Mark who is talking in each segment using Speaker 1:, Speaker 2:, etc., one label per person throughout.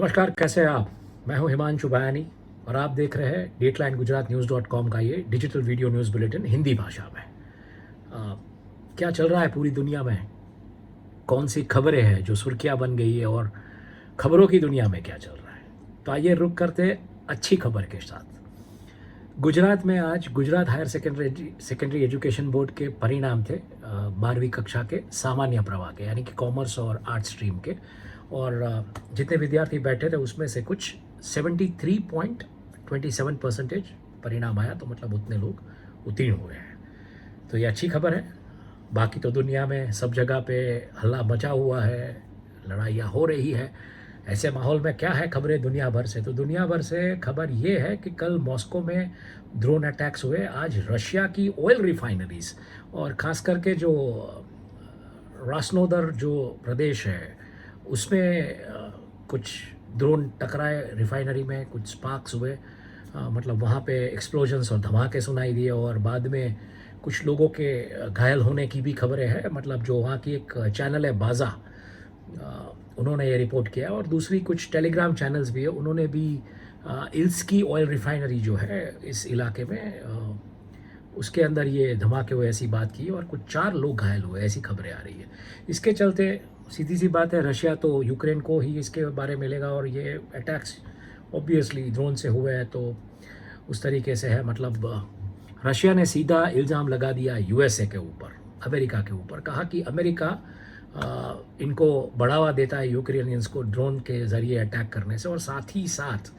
Speaker 1: नमस्कार, कैसे हैं आप? मैं हूं हिमांशु बयानी और आप देख रहे हैं डेटलाइन गुजरात न्यूज़.com का ये digital video news bulletin Hindi भाषा में। अ, क्या चल रहा है पूरी दुनिया में? कौन सी खबरें हैं जो सुर्खियां बन गई है और खबरों की दुनिया में क्या चल रहा है? तो आइए रुक करते हैं अच्छी खबर के साथ। गुजरात में आज Gujarat higher secondary education board के परिणाम थे 12वीं कक्षा के सामान्य प्रवाह के, यानी कि कॉमर्स और आर्ट्स स्ट्रीम के। और जितने विद्यार्थी बैठे थे उसमें से कुछ 73.27% परिणाम आया, तो मतलब उतने लोग उत्तीर्ण हुए हैं। तो ये अच्छी खबर है। बाकी तो दुनिया में सब जगह पे हल्ला मचा हुआ है, लड़ाइयाँ हो रही है। ऐसे माहौल में क्या है खबरें दुनिया भर से? तो दुनिया भर से खबर ये है कि कल मॉस्को में ड्रोन अटैक्स हुए। आज रशिया की ऑयल रिफाइनरीज और ख़ास करके जो रास्नोदर जो प्रदेश है उसमें कुछ ड्रोन टकराए रिफाइनरी में, कुछ स्पार्क्स हुए। मतलब वहाँ पे एक्सप्लोजन्स और धमाके सुनाई दिए और बाद में कुछ लोगों के घायल होने की भी खबरें हैं। मतलब जो वहाँ की एक चैनल है बाज़ा, उन्होंने ये रिपोर्ट किया। और दूसरी कुछ टेलीग्राम चैनल्स भी है, उन्होंने भी इल्स्की ऑयल रिफाइनरी जो है इस इलाके में उसके अंदर ये धमाके हुए ऐसी बात की और कुछ 4 लोग घायल हुए, ऐसी खबरें आ रही है। इसके चलते सीधी सी बात है, रशिया तो यूक्रेन को ही इसके बारे में लेगा और ये अटैक्स ऑब्वियसली ड्रोन से हुए हैं तो उस तरीके से है। मतलब रशिया ने सीधा इल्ज़ाम लगा दिया यूएसए के ऊपर, अमेरिका के ऊपर। कहा कि अमेरिका इनको बढ़ावा देता है यूक्रेनियंस को ड्रोन के ज़रिए अटैक करने से। और साथ ही साथ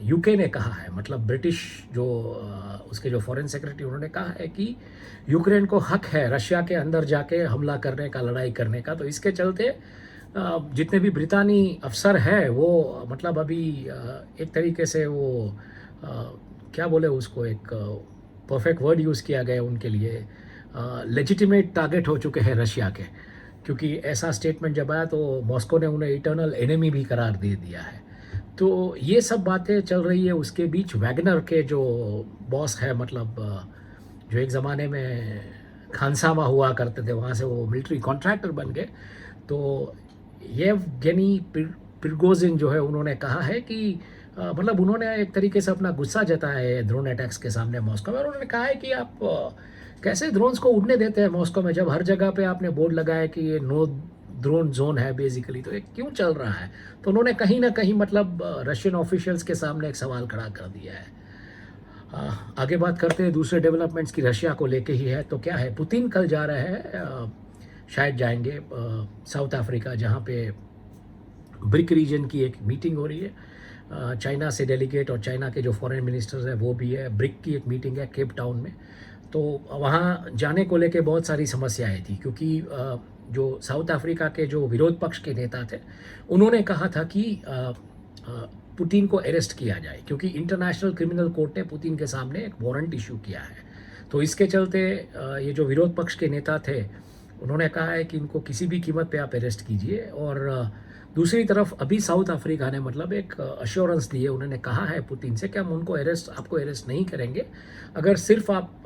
Speaker 1: यूके ने कहा है, मतलब ब्रिटिश जो उसके जो फॉरेन सेक्रेटरी, उन्होंने कहा है कि यूक्रेन को हक है रशिया के अंदर जाके हमला करने का, लड़ाई करने का। तो इसके चलते जितने भी ब्रितानी अफसर हैं वो मतलब अभी एक तरीके से वो क्या बोले उसको, एक परफेक्ट वर्ड यूज़ किया गया उनके लिए, लेजिटिमेट टारगेट हो चुके हैं रशिया के। क्योंकि ऐसा स्टेटमेंट जब आया तो मॉस्को ने उन्हें इटर्नल एनिमी भी करार दे दिया है। तो ये सब बातें चल रही है। उसके बीच वैगनर के जो बॉस है, मतलब जो एक ज़माने में खानसामा हुआ करते थे, वहाँ से वो मिलिट्री कॉन्ट्रैक्टर बन गए। तो येवगेनी प्रिगोजिन जो है, उन्होंने कहा है कि मतलब उन्होंने एक तरीके से अपना गुस्सा जताया है ड्रोन अटैक्स के सामने मॉस्को में। और उन्होंने कहा है कि आप कैसे ड्रोन्स को उड़ने देते हैं मॉस्को में, जब हर जगह पे आपने बोर्ड लगाया कि ये नो ड्रोन जोन है बेसिकली, तो ये क्यों चल रहा है? तो उन्होंने कहीं ना कहीं मतलब रशियन ऑफिशियल्स के सामने एक सवाल खड़ा कर दिया है। आगे बात करते हैं दूसरे डेवलपमेंट्स की, रशिया को लेके ही है। तो क्या है, पुतिन कल जा रहे हैं, शायद जाएंगे साउथ अफ्रीका, जहाँ पे ब्रिक रीजन की एक मीटिंग हो रही है। चाइना से डेलीगेट और चाइना के जो फॉरेन मिनिस्टर्स हैं वो भी है। ब्रिक की एक मीटिंग है केप टाउन में। तो वहाँ जाने को लेके बहुत सारी समस्याएं थी, क्योंकि जो साउथ अफ्रीका के जो विरोध पक्ष के नेता थे उन्होंने कहा था कि पुतिन को अरेस्ट किया जाए, क्योंकि इंटरनेशनल क्रिमिनल कोर्ट ने पुतिन के सामने एक वारंट इशू किया है। तो इसके चलते ये जो विरोध पक्ष के नेता थे उन्होंने कहा है कि इनको किसी भी कीमत पे आप अरेस्ट कीजिए। और दूसरी तरफ अभी साउथ अफ्रीका ने मतलब एक अश्योरेंस दी है, उन्होंने कहा है पुतिन से कि हम आपको अरेस्ट नहीं करेंगे अगर सिर्फ आप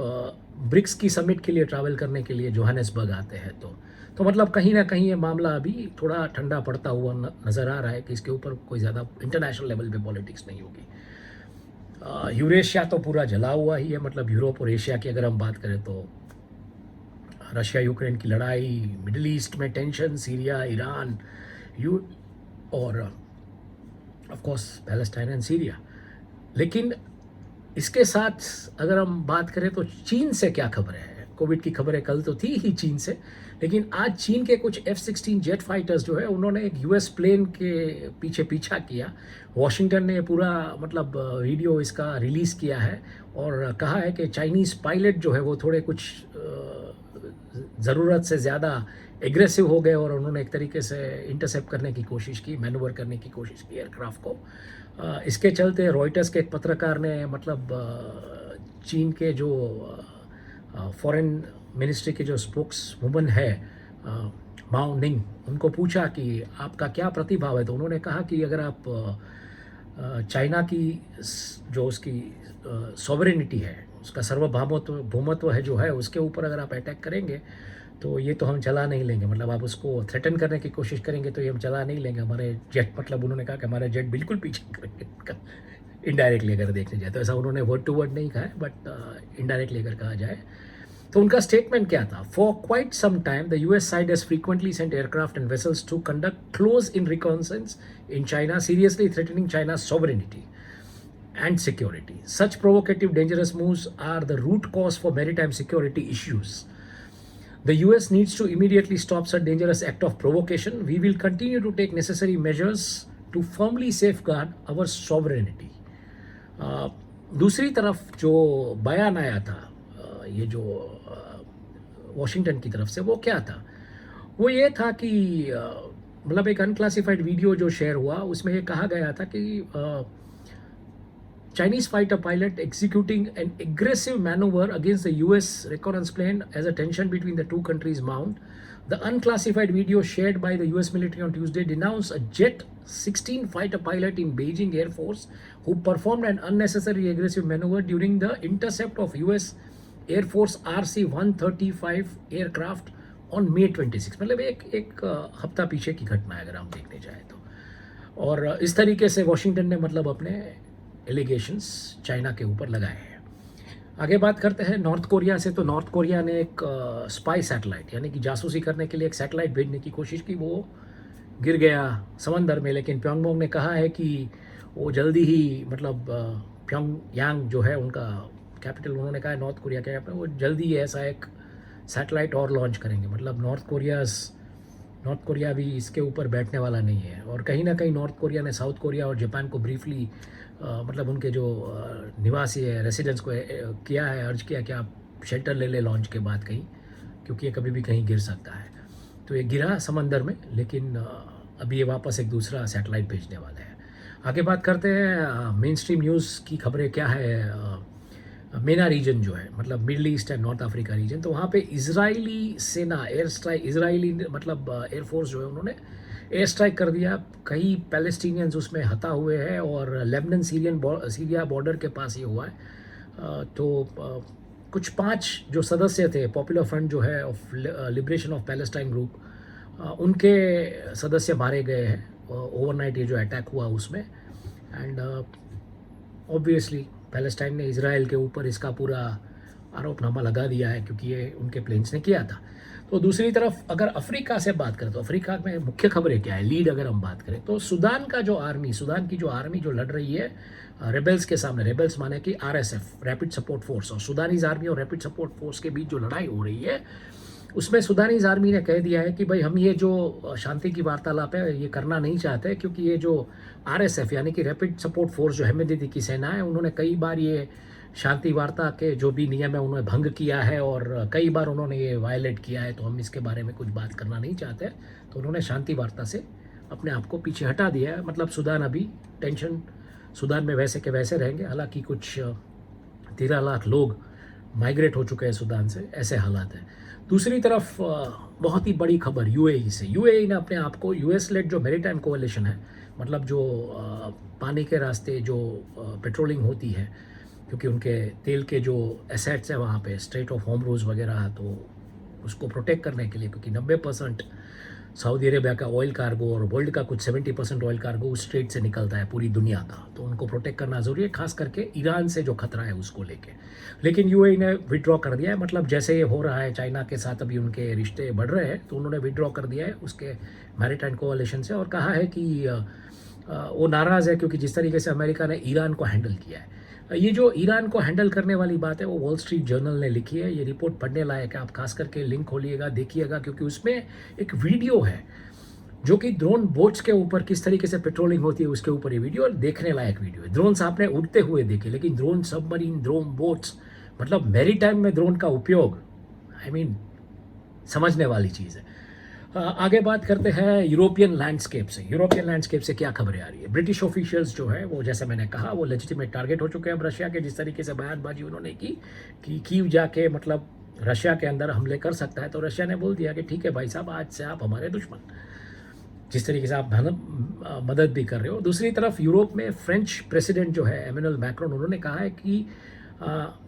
Speaker 1: ब्रिक्स की समिट के लिए ट्रैवल करने के लिए जोहानिसबर्ग आते हैं। तो मतलब कहीं ना कहीं ये मामला अभी थोड़ा ठंडा पड़ता हुआ नज़र आ रहा है कि इसके ऊपर कोई ज़्यादा इंटरनेशनल लेवल पे पॉलिटिक्स नहीं होगी। यूरेशिया तो पूरा जला हुआ ही है, मतलब यूरोप और एशिया की अगर हम बात करें तो रशिया यूक्रेन की लड़ाई, मिडिल ईस्ट में टेंशन, सीरिया, ईरान, और of course Palestine and Syria. लेकिन इसके साथ अगर हम बात करें तो चीन से क्या खबरें हैं? कोविड की खबरें कल तो थी ही चीन से, लेकिन आज चीन के कुछ F-16 जेट फाइटर्स जो है उन्होंने एक यूएस प्लेन के पीछे पीछा किया। वॉशिंगटन ने पूरा मतलब वीडियो इसका रिलीज़ किया है और कहा है कि चाइनीज़ पायलट जो है वो थोड़े कुछ ज़रूरत से ज़्यादा एग्रेसिव हो गए और उन्होंने एक तरीके से इंटरसेप्ट करने की कोशिश की, मैनूवर करने की कोशिश की एयरक्राफ्ट को। इसके चलते रॉयटर्स के एक पत्रकार ने मतलब चीन के जो फॉरेन मिनिस्ट्री के जो स्पोक्स वुमन है माओ निंग, उनको पूछा कि आपका क्या प्रतिभाव है। तो उन्होंने कहा कि अगर आप चाइना की जो उसकी सॉवरेनिटी है, उसका सार्वभौमत्व भौमत्व है जो है उसके ऊपर अगर आप अटैक करेंगे तो ये तो हम चला नहीं लेंगे, मतलब आप उसको थ्रेटन करने की कोशिश करेंगे तो ये हम चला नहीं लेंगे, हमारे जेट, मतलब उन्होंने कहा कि हमारे जेट बिल्कुल पीछे करेंगे उनका, इनडायरेक्टली अगर देखने जाए तो। ऐसा उन्होंने वर्ड टू वर्ड नहीं कहा है, बट इनडायरेक्टली अगर कहा जाए तो उनका स्टेटमेंट क्या था? For quite some time the US side has frequently sent aircraft and vessels to conduct close in reconnaissance in China, seriously threatening China sovereignty and security. Such provocative, dangerous moves are the root cause for maritime security issues. The US needs to immediately stop such dangerous act of provocation. We will continue to take necessary measures to firmly safeguard our sovereignty. दूसरी तरफ जो बयान आया था ये जो Washington की तरफ से, वो क्या था? वो ये था कि मतलब एक अनक्लासिफाइड वीडियो जो शेयर हुआ उसमें ये कहा गया था कि Chinese fighter pilot executing an aggressive maneuver against the US reconnaissance plane as a tension between the two countries mount. The unclassified video shared by the US military on Tuesday denounced a Jet 16 fighter pilot in Beijing Air Force who performed an unnecessary aggressive maneuver during the intercept of US Air Force RC-135 aircraft on May 26. मतलब एक हफ्ता पीछे की घटना है अगर हम देखने जाए तो। और इस तरीके से वॉशिंगटन ने मतलब अपने एलिगेशंस चाइना के ऊपर लगाए हैं। आगे बात करते हैं नॉर्थ कोरिया से। तो नॉर्थ कोरिया ने एक स्पाई सैटेलाइट यानी कि जासूसी करने के लिए एक सैटेलाइट भेजने की कोशिश की, वो गिर गया समंदर में, लेकिन प्योंगयांग ने कहा है कि वो जल्दी ही मतलब प्योंगयांग जो है उनका कैपिटल, उन्होंने कहा है नॉर्थ कोरिया के कैपिटल, वो जल्दी ही ऐसा एक सैटेलाइट और लॉन्च करेंगे। मतलब नॉर्थ कोरिया भी इसके ऊपर बैठने वाला नहीं है। और कहीं ना कहीं नॉर्थ कोरिया ने साउथ कोरिया और जापान को ब्रीफली मतलब उनके जो निवासी है, रेसिडेंट्स को किया है, अर्ज किया कि आप शेल्टर ले ले लॉन्च के बाद कहीं, क्योंकि ये कभी भी कहीं गिर सकता है। तो ये गिरा समंदर में, लेकिन अभी ये वापस एक दूसरा सैटेलाइट भेजने वाला है। आगे बात करते हैं मेन स्ट्रीम न्यूज़ की खबरें क्या है। मेना रीजन जो है मतलब middle east and north Africa reason, तो वहाँ पे इजरायली सेना एयर स्ट्राइक, इजरायली मतलब एयरफोर्स जो है उन्होंने एयर स्ट्राइक कर दिया। कई पैलेस्टीनियंस उसमें हता हुए हैं और लेबनान सीरिया बॉर्डर के पास ये हुआ है। तो कुछ 5 जो सदस्य थे पॉपुलर फ्रंट जो है of liberation of Palestine group, उनके सदस्य मारे गए हैं ओवरनाइट ये जो अटैक हुआ उसमें। एंड ऑब्वियसली पैलेस्टाइन ने इजराइल के ऊपर इसका पूरा आरोपनामा लगा दिया है क्योंकि ये उनके प्लेन्स ने किया था। तो दूसरी तरफ अगर अफ्रीका से बात करें तो अफ्रीका में मुख्य खबरें क्या है, लीड अगर हम बात करें तो सुदान की जो आर्मी जो लड़ रही है रेबल्स के सामने, रेबल्स माने कि RSF रैपिड सपोर्ट फोर्स, और सुदानीज आर्मी और रैपिड सपोर्ट फोर्स के बीच जो लड़ाई हो रही है उसमें सुदानीज आर्मी ने कह दिया है कि भाई हम ये जो शांति की वार्तालाप है ये करना नहीं चाहते, क्योंकि ये जो RSF यानी कि रैपिड सपोर्ट फोर्स जो हेमेदिती की सेना है, उन्होंने कई बार ये शांति वार्ता के जो भी नियम है उन्होंने भंग किया है और कई बार उन्होंने ये वायलेट किया है, तो हम इसके बारे में कुछ बात करना नहीं चाहते। तो उन्होंने शांति वार्ता से अपने आप को पीछे हटा दिया है। मतलब सुदान अभी टेंशन, सुदान में वैसे के वैसे रहेंगे। हालांकि कुछ 13 लाख लोग माइग्रेट हो चुके हैं सुदान से, ऐसे हालात हैं। दूसरी तरफ बहुत ही बड़ी खबर UAE से। UAE ने अपने आप को US लेड जो मैरीटाइम कोalition है, मतलब जो पानी के रास्ते जो पेट्रोलिंग होती है, क्योंकि उनके तेल के जो एसेट्स हैं वहाँ पे स्ट्रेट ऑफ होर्मुज़ वगैरह, तो उसको प्रोटेक्ट करने के लिए, क्योंकि 90% सऊदी अरेबिया का ऑयल कार्गो और वर्ल्ड का कुछ 70% ऑयल कार्गो उस स्ट्रेट से निकलता है पूरी दुनिया का, तो उनको प्रोटेक्ट करना ज़रूरी है, खास करके ईरान से जो खतरा है उसको लेके। लेकिन UAE ने विड्रॉ कर दिया है। मतलब जैसे ये हो रहा है चाइना के साथ, अभी उनके रिश्ते बढ़ रहे हैं, तो उन्होंने विड्रॉ कर दिया है उसके मैरीटाइम कोalition से और कहा है कि वो नाराज़ है क्योंकि जिस तरीके से अमेरिका ने ईरान को हैंडल किया है। ये जो ईरान को हैंडल करने वाली बात है वो वॉल स्ट्रीट जर्नल ने लिखी है। ये रिपोर्ट पढ़ने लायक है, आप खास करके लिंक खोलिएगा देखिएगा, क्योंकि उसमें एक वीडियो है जो कि ड्रोन बोट्स के ऊपर किस तरीके से पेट्रोलिंग होती है उसके ऊपर ये वीडियो, देखने लायक वीडियो है। ड्रोन्स आपने उड़ते हुए देखे, लेकिन ड्रोन सबमरीन, ड्रोन बोट्स, मतलब मैरीटाइम में ड्रोन का उपयोग, समझने वाली चीज़ है। आगे बात करते हैं यूरोपियन लैंडस्केप से। यूरोपियन लैंडस्केप से क्या खबरें आ रही है? ब्रिटिश ऑफिशियल्स जो है वो, जैसे मैंने कहा, वो लेजिटिमेट टारगेट हो चुके हैं अब रशिया के। जिस तरीके से बयानबाजी उन्होंने की कि कीव जाके मतलब रशिया के अंदर हमले कर सकता है, तो रशिया ने बोल दिया कि ठीक है भाई साहब, आज से आप हमारे दुश्मन, जिस तरीके से आप मदद भी कर रहे हो। दूसरी तरफ यूरोप में फ्रेंच प्रेसिडेंट जो है इमैनुअल मैक्रोन, उन्होंने कहा है कि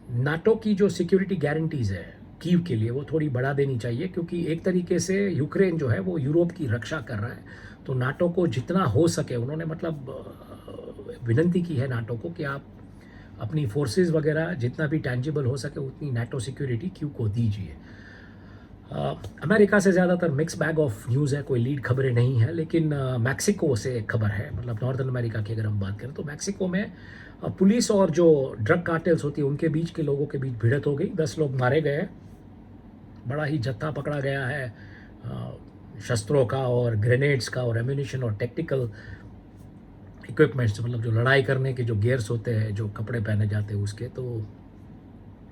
Speaker 1: नाटो की जो सिक्योरिटी गारंटीज़ है कीव के लिए वो थोड़ी बढ़ा देनी चाहिए, क्योंकि एक तरीके से यूक्रेन जो है वो यूरोप की रक्षा कर रहा है। तो नाटो को जितना हो सके उन्होंने मतलब विनती की है नाटो को कि आप अपनी फोर्सेस वगैरह जितना भी टैंजिबल हो सके उतनी नाटो सिक्योरिटी क्यू को दीजिए। अमेरिका से ज़्यादातर मिक्स बैग ऑफ न्यूज़ है, कोई लीड खबरें नहीं है, लेकिन मैक्सिको से एक खबर है, मतलब नॉर्दर्न अमेरिका की अगर हम बात करें तो मैक्सिको में पुलिस और जो ड्रग कार्टेल्स होती है उनके बीच के लोगों के बीच भिड़ंत हो गई, 10 लोग मारे गए हैं, बड़ा ही जत्था पकड़ा गया है शस्त्रों का और ग्रेनेड्स का और एम्यूनिशन और टेक्निकल इक्विपमेंट्स, मतलब जो लड़ाई करने के जो गियर्स होते हैं, जो कपड़े पहने जाते हैं उसके। तो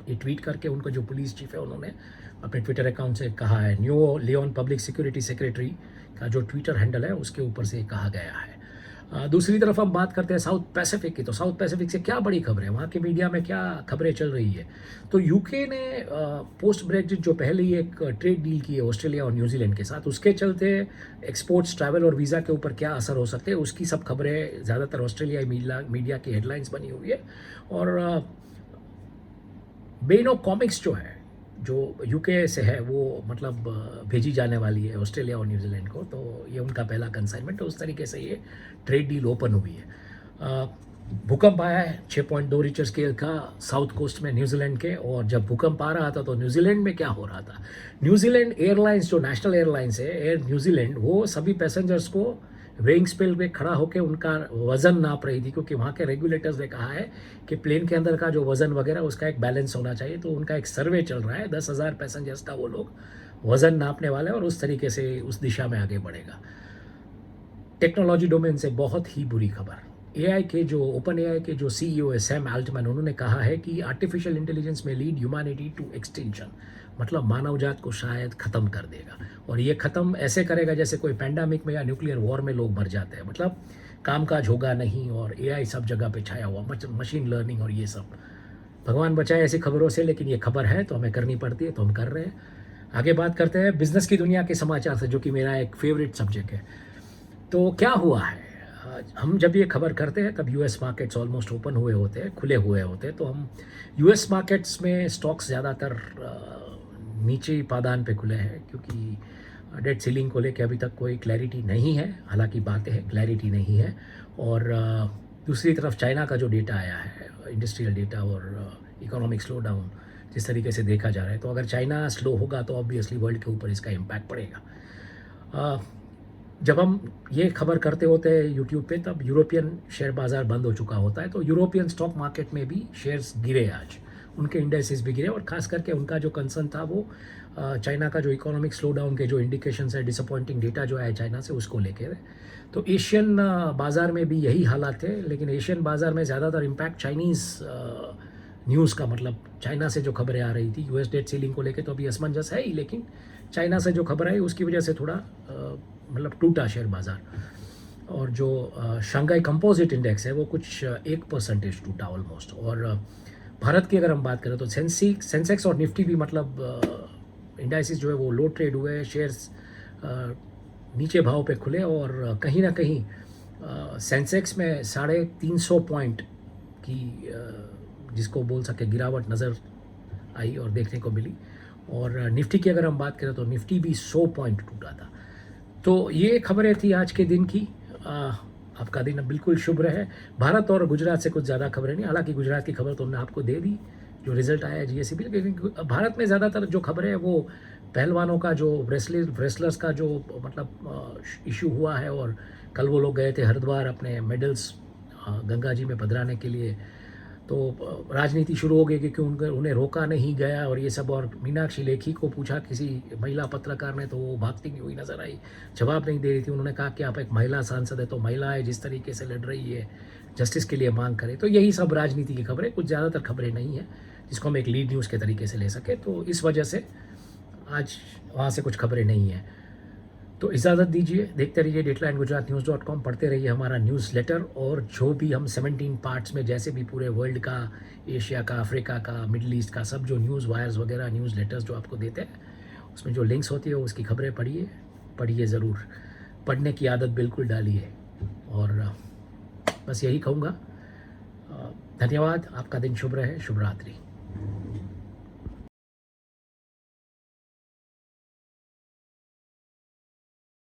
Speaker 1: ये ट्वीट करके उनका जो पुलिस चीफ है उन्होंने अपने ट्विटर अकाउंट से कहा है, New Leon public security secretary का जो ट्विटर हैंडल है उसके ऊपर से कहा गया है। दूसरी तरफ हम बात करते हैं साउथ पैसिफिक की, तो साउथ पैसिफिक से क्या बड़ी खबर है, वहाँ के मीडिया में क्या खबरें चल रही है। तो यूके ने पोस्ट ब्रेक्जिट जो पहले ही एक ट्रेड डील की है ऑस्ट्रेलिया और न्यूजीलैंड के साथ, उसके चलते एक्सपोर्ट्स, ट्रैवल और वीज़ा के ऊपर क्या असर हो सकते हैं उसकी सब खबरें ज़्यादातर ऑस्ट्रेलियाई मीडिया की हेडलाइंस बनी हुई है। और बेनो कॉमिक्स जो है जो यूके से है वो मतलब भेजी जाने वाली है ऑस्ट्रेलिया और न्यूजीलैंड को, तो ये उनका पहला कंसाइनमेंट है। उस तरीके से ये ट्रेड डील ओपन हुई है। भूकंप आया है 6.2 रिक्टर स्केल का साउथ कोस्ट में न्यूजीलैंड के, और जब भूकंप आ रहा था तो न्यूजीलैंड में क्या हो रहा था, न्यूजीलैंड एयरलाइंस जो नेशनल एयरलाइंस है एयर न्यूजीलैंड, वो सभी पैसेंजर्स को वेइंग स्केल पे खड़ा होकर उनका वज़न नाप रही थी, क्योंकि वहाँ के रेगुलेटर्स ने कहा है कि प्लेन के अंदर का जो वज़न वगैरह उसका एक बैलेंस होना चाहिए। तो उनका एक सर्वे चल रहा है, 10,000 पैसेंजर्स का वो लोग वज़न नापने वाले हैं और उस तरीके से उस दिशा में आगे बढ़ेगा। टेक्नोलॉजी डोमेन से बहुत ही बुरी खबर, एआई के जो ओपन एआई के जो सीईओ है सैम अल्टमैन, उन्होंने कहा है कि आर्टिफिशियल इंटेलिजेंस में लीड ह्यूमैनिटी टू एक्सटिंक्शन, मतलब मानव जात को शायद ख़त्म कर देगा। और ये ख़त्म ऐसे करेगा जैसे कोई पैंडेमिक में या न्यूक्लियर वॉर में लोग मर जाते हैं, मतलब कामकाज होगा नहीं और एआई सब जगह पे छाया हुआ, मशीन लर्निंग और ये सब। भगवान बचाए ऐसी खबरों से, लेकिन ये खबर है तो हमें करनी पड़ती है, तो हम कर रहे हैं। आगे बात करते हैं बिज़नेस की दुनिया के समाचार से, जो कि मेरा एक फेवरेट सब्जेक्ट है। तो क्या हुआ है, हम जब ये खबर करते हैं तब यूएस मार्केट्स ऑलमोस्ट ओपन हुए होते हैं, खुले हुए होते हैं। तो हम यूएस मार्केट्स में स्टॉक्स ज़्यादातर नीचे पादान पे खुले हैं, क्योंकि डेट सीलिंग को लेकर अभी तक कोई क्लैरिटी नहीं है, हालांकि बातें हैं, क्लैरिटी नहीं है। और दूसरी तरफ चाइना का जो डेटा आया है, इंडस्ट्रियल डेटा और इकोनॉमिक स्लो डाउन जिस तरीके से देखा जा रहा है, तो अगर चाइना स्लो होगा तो ऑब्वियसली वर्ल्ड के ऊपर इसका इम्पैक्ट पड़ेगा। जब हम ये खबर करते होते हैं यूट्यूब पे, तब यूरोपियन शेयर बाज़ार बंद हो चुका होता है, तो यूरोपियन स्टॉक मार्केट में भी शेयर्स गिरे आज, उनके इंडेक्सेस भी गिरे, और ख़ास करके उनका जो कंसर्न था वो चाइना का जो इकोनॉमिक स्लो डाउन के जो इंडिकेशंस है, डिसअपॉइंटिंग डेटा जो आया चाइना से, उसको लेकर। तो एशियन बाज़ार में भी यही हालात थे, लेकिन एशियन बाज़ार में ज़्यादातर इम्पैक्ट चाइनीज़ न्यूज़ का, मतलब चाइना से जो खबरें आ रही थी यूएस डेट सीलिंग को लेकर, तो अभी असमंजस है ही, लेकिन चाइना से जो खबर आई उसकी वजह से थोड़ा मतलब टूटा शेयर बाज़ार। और जो शंघाई कंपोजिट इंडेक्स है वो कुछ 1% टूटा ऑलमोस्ट। और भारत की अगर हम बात करें तो सेंसेक्स और निफ्टी भी मतलब इंडाइसिस जो है वो लो ट्रेड हुए, शेयर्स नीचे भाव पे खुले, और कहीं ना कहीं सेंसेक्स में 350 पॉइंट की जिसको बोल सके गिरावट नज़र आई और देखने को मिली। और निफ्टी की अगर हम बात करें तो निफ्टी भी 100 पॉइंट टूटा था। तो ये खबरें थी आज के दिन की। आपका दिन बिल्कुल शुभ रहे। भारत और गुजरात से कुछ ज़्यादा खबरें नहीं, हालांकि गुजरात की खबर तो हमने आपको दे दी, जो रिजल्ट आया है जीएससी बिल, लेकिन भारत में ज़्यादातर जो खबरें हैं वो पहलवानों का, जो रेसलर्स का जो मतलब इशू हुआ है। और कल वो लोग गए थे हरिद्वार अपने मेडल्स गंगा जी में पधराने के लिए, तो राजनीति शुरू हो गई क्योंकि उन्हें रोका नहीं गया और ये सब। और मीनाक्षी लेखी को पूछा किसी महिला पत्रकार ने, तो वो भागती हुई नजर आई, जवाब नहीं दे रही थी। उन्होंने कहा कि आप एक महिला सांसद है, तो महिलाएं जिस तरीके से लड़ रही है जस्टिस के लिए मांग करें। तो यही सब राजनीति की खबरें, कुछ ज़्यादातर खबरें नहीं है जिसको हम एक लीड न्यूज़ के तरीके से ले सके। तो इस वजह से आज वहाँ से कुछ खबरें नहीं हैं। तो इजाज़त दीजिए, देखते रहिए dateline.gujaratnews.com, पढ़ते रहिए हमारा न्यूज़लेटर। और जो भी हम 17 पार्ट्स में, जैसे भी पूरे वर्ल्ड का, एशिया का, अफ्रीका का, मिडल ईस्ट का, सब जो न्यूज़ वायर्स वगैरह न्यूज़लेटर्स जो आपको देते हैं, उसमें जो लिंक्स होती है उसकी खबरें पढ़िए ज़रूर, पढ़ने की आदत बिल्कुल डालिए। और बस यही कहूँगा, धन्यवाद, आपका दिन शुभ रहे, शुभ रात्रि।